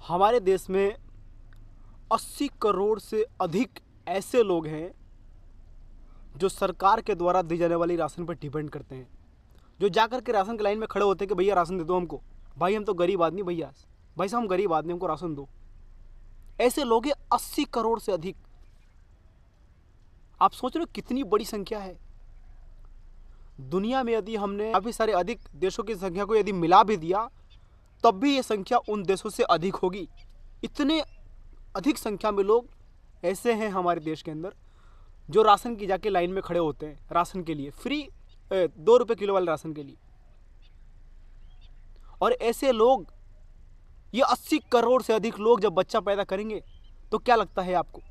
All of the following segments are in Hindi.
हमारे देश में 80 करोड़ से अधिक ऐसे लोग हैं जो सरकार के द्वारा दी जाने वाली राशन पर डिपेंड करते हैं, जो जाकर के राशन की लाइन में खड़े होते हैं कि भैया राशन दे दो हमको, भाई हम तो गरीब आदमी, भैया भाई साहब हम गरीब आदमी, हमको राशन दो। ऐसे लोग हैं 80 करोड़ से अधिक। आप सोच रहे हो कितनी बड़ी संख्या है। दुनिया में यदि हमने काफ़ी सारे अधिक देशों की संख्या को यदि मिला भी दिया तब भी ये संख्या उन देशों से अधिक होगी। इतने अधिक संख्या में लोग ऐसे हैं हमारे देश के अंदर जो राशन की जाके लाइन में खड़े होते हैं राशन के लिए, फ्री 2 रुपये किलो वाले राशन के लिए। और ऐसे लोग, ये 80 करोड़ से अधिक लोग जब बच्चा पैदा करेंगे तो क्या लगता है आपको,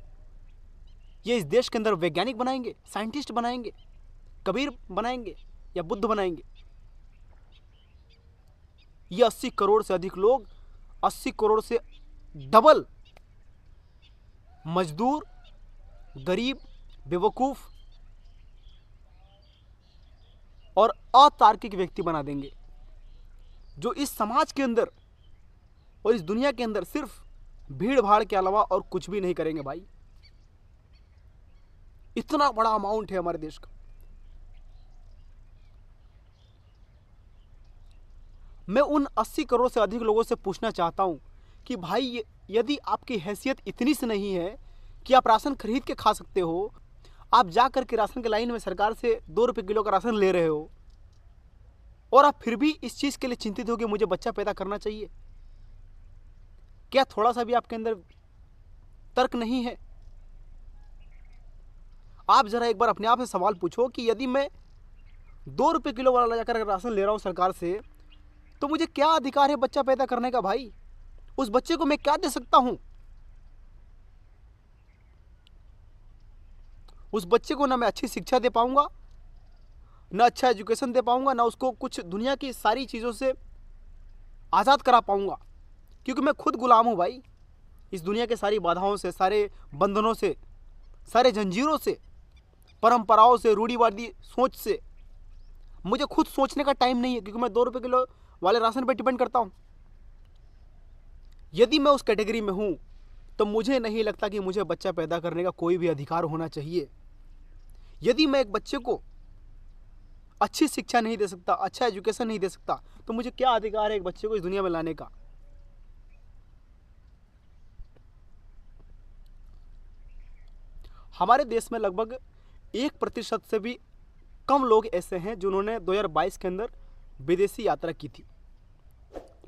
ये इस देश के अंदर वैज्ञानिक बनाएंगे, साइंटिस्ट बनाएंगे, कबीर बनाएंगे या बुद्ध बनाएंगे? ये 80 करोड़ से अधिक लोग 80 करोड़ से डबल मजदूर, गरीब, बेवकूफ और अतार्किक व्यक्ति बना देंगे, जो इस समाज के अंदर और इस दुनिया के अंदर सिर्फ भीड़ भाड़ के अलावा और कुछ भी नहीं करेंगे। भाई इतना बड़ा अमाउंट है हमारे देश का। मैं उन 80 करोड़ से अधिक लोगों से पूछना चाहता हूं कि भाई यदि आपकी हैसियत इतनी सी नहीं है कि आप राशन खरीद के खा सकते हो, आप जा करके राशन के लाइन में सरकार से 2 रुपये किलो का राशन ले रहे हो और आप फिर भी इस चीज़ के लिए चिंतित हो कि मुझे बच्चा पैदा करना चाहिए, क्या थोड़ा सा भी आपके अंदर तर्क नहीं है? आप जरा एक बार अपने आप से सवाल पूछो कि यदि मैं 2 रुपये किलो वाला जाकर राशन ले रहा हूं सरकार से, तो मुझे क्या अधिकार है बच्चा पैदा करने का? भाई उस बच्चे को मैं क्या दे सकता हूं? उस बच्चे को ना मैं अच्छी शिक्षा दे पाऊंगा, ना अच्छा एजुकेशन दे पाऊंगा, ना उसको कुछ दुनिया की सारी चीज़ों से आज़ाद करा पाऊंगा, क्योंकि मैं खुद गुलाम हूं भाई, इस दुनिया के सारी बाधाओं से, सारे बंधनों से, सारे जंजीरों से, परंपराओं से, रूढ़िवादी सोच से मुझे खुद सोचने का टाइम नहीं है, क्योंकि मैं 2 रुपये किलो वाले राशन पर डिपेंड करता हूं। यदि मैं उस कैटेगरी में हूं तो मुझे नहीं लगता कि मुझे बच्चा पैदा करने का कोई भी अधिकार होना चाहिए। यदि मैं एक बच्चे को अच्छी शिक्षा नहीं दे सकता, अच्छा एजुकेशन नहीं दे सकता, तो मुझे क्या अधिकार है एक बच्चे को इस दुनिया में लाने का? हमारे देश में लगभग 1% से भी कम लोग ऐसे हैं जिन्होंने 2022 के अंदर विदेशी यात्रा की थी।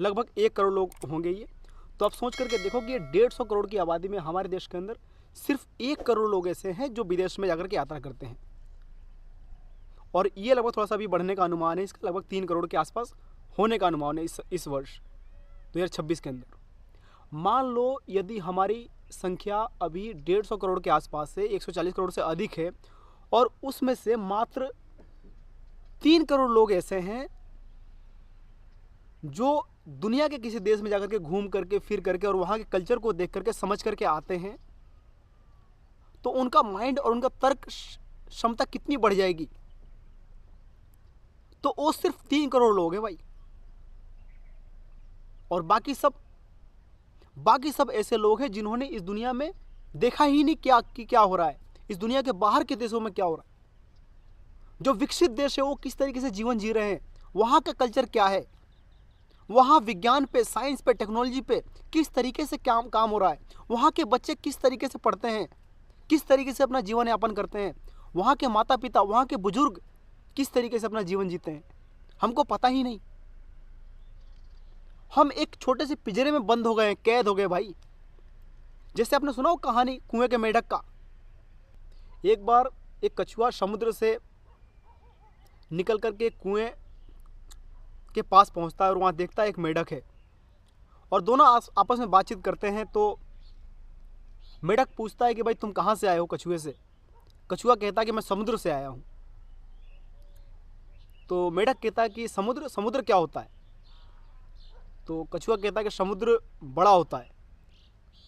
लगभग 1 करोड़ लोग होंगे ये। तो आप सोच करके देखो कि ये 150 करोड़ की आबादी में हमारे देश के अंदर सिर्फ 1 करोड़ लोग ऐसे हैं जो विदेश में जाकर के यात्रा करते हैं। और ये लगभग थोड़ा सा भी बढ़ने का अनुमान है, इसका लगभग 3 करोड़ के आसपास होने का अनुमान है इस वर्ष 2026 के अंदर। मान लो यदि हमारी संख्या अभी 150 करोड़ के आसपास है, 140 करोड़ से अधिक है, और उसमें से मात्र 3 करोड़ लोग ऐसे हैं जो दुनिया के किसी देश में जाकर के घूम करके, फिर करके और वहाँ के कल्चर को देख करके, समझ करके आते हैं, तो उनका माइंड और उनका तर्क क्षमता कितनी बढ़ जाएगी। तो वो सिर्फ 3 करोड़ लोग हैं भाई, और बाकी सब ऐसे लोग हैं जिन्होंने इस दुनिया में देखा ही नहीं क्या हो रहा है, इस दुनिया के बाहर के देशों में क्या हो रहा है, जो विकसित देश है वो किस तरीके से जीवन जी रहे हैं, वहाँ का कल्चर क्या है, वहाँ विज्ञान पे, साइंस पे, टेक्नोलॉजी पे किस तरीके से काम हो रहा है, वहाँ के बच्चे किस तरीके से पढ़ते हैं, किस तरीके से अपना जीवन यापन करते हैं, वहाँ के माता पिता, वहाँ के बुजुर्ग किस तरीके से अपना जीवन जीते हैं, हमको पता ही नहीं। हम एक छोटे से पिंजरे में बंद हो गए, कैद हो गए भाई। जैसे आपने सुना हो कहानी कुएं के मेढक का। एक बार एक कछुआ समुद्र से निकल करके कुएं के पास पहुंचता है और वहाँ देखता है एक मेढक है, और दोनों आपस में बातचीत करते हैं। तो मेढक पूछता है कि भाई तुम कहाँ से आए हो कछुए से? कछुआ कहता है कि मैं समुद्र से आया हूँ। तो मेढक कहता है कि समुद्र क्या होता है? तो कछुआ कहता है कि समुद्र बड़ा होता है।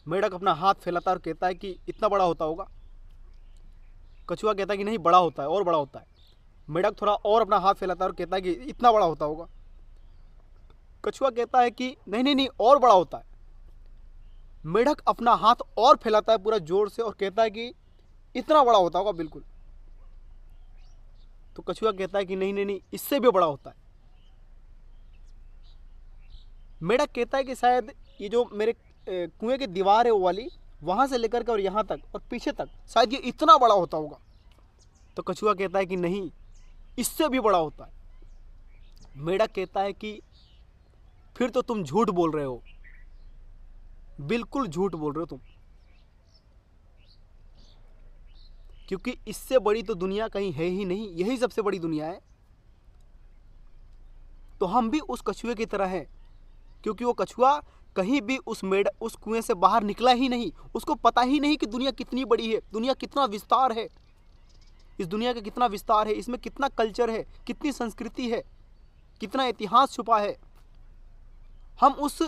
मेढक अपना हाथ फैलाता है और कहता है कि इतना बड़ा होता होगा। कछुआ कहता है कि नहीं, बड़ा होता है, और बड़ा होता है। मेढक थोड़ा और अपना हाथ फैलाता है और कहता है कि इतना बड़ा होता होगा। कछुआ कहता है कि नहीं नहीं नहीं, और बड़ा होता है। मेढक अपना हाथ और फैलाता है पूरा जोर से और कहता है कि इतना बड़ा होता होगा बिल्कुल। तो कछुआ कहता है कि नहीं नहीं नहीं, इससे भी बड़ा होता है। मेढक कहता है कि शायद ये जो मेरे कुएं की दीवार है वो वाली, वहां से लेकर के और यहाँ तक और पीछे तक, शायद ये इतना बड़ा होता होगा। तो कछुआ कहता है कि नहीं, इससे भी बड़ा होता है। मेढक कहता है कि फिर तो तुम झूठ बोल रहे हो, बिल्कुल झूठ बोल रहे हो तुम, क्योंकि इससे बड़ी तो दुनिया कहीं है ही नहीं, यही सबसे बड़ी दुनिया है। तो हम भी उस कछुए की तरह हैं, क्योंकि वो कछुआ कहीं भी उस कुएं से बाहर निकला ही नहीं। उसको पता ही नहीं कि दुनिया कितनी बड़ी है, दुनिया कितना विस्तार है, इस दुनिया का कितना विस्तार है, इसमें कितना कल्चर है, कितनी संस्कृति है, कितना इतिहास छुपा है। हम उस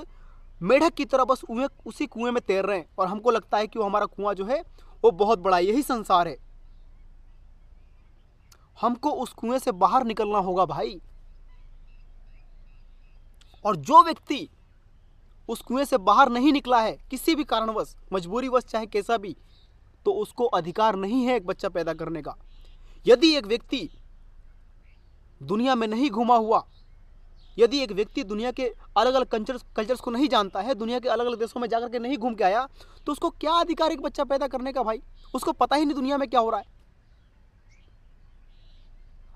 मेढक की तरह बस उसी कुएं में तैर रहे हैं और हमको लगता है कि वो हमारा कुआं जो है वो बहुत बड़ा है, यही संसार है। हमको उस कुएं से बाहर निकलना होगा भाई। और जो व्यक्ति उस कुएं से बाहर नहीं निकला है किसी भी कारणवश, मजबूरीवश, चाहे कैसा भी, तो उसको अधिकार नहीं है एक बच्चा पैदा करने का। यदि एक व्यक्ति दुनिया में नहीं घूमा हुआ, यदि एक व्यक्ति दुनिया के अलग अलग कल्चर्स को नहीं जानता है, दुनिया के अलग अलग देशों में जाकर के नहीं घूम के आया, तो उसको क्या अधिकार एक बच्चा पैदा करने का भाई? उसको पता ही नहीं दुनिया में क्या हो रहा है।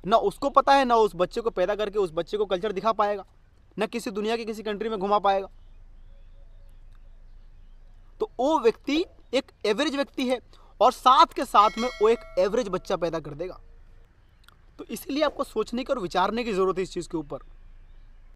ना उसको पता है, ना उस बच्चे को पैदा करके उस बच्चे को कल्चर दिखा पाएगा, ना किसी दुनिया के किसी कंट्री में घुमा पाएगा। तो वो व्यक्ति एक एवरेज व्यक्ति है और साथ के साथ में वो एक एवरेज बच्चा पैदा कर देगा। तो इसीलिए आपको सोचने की और विचारने की जरूरत है इस चीज के ऊपर।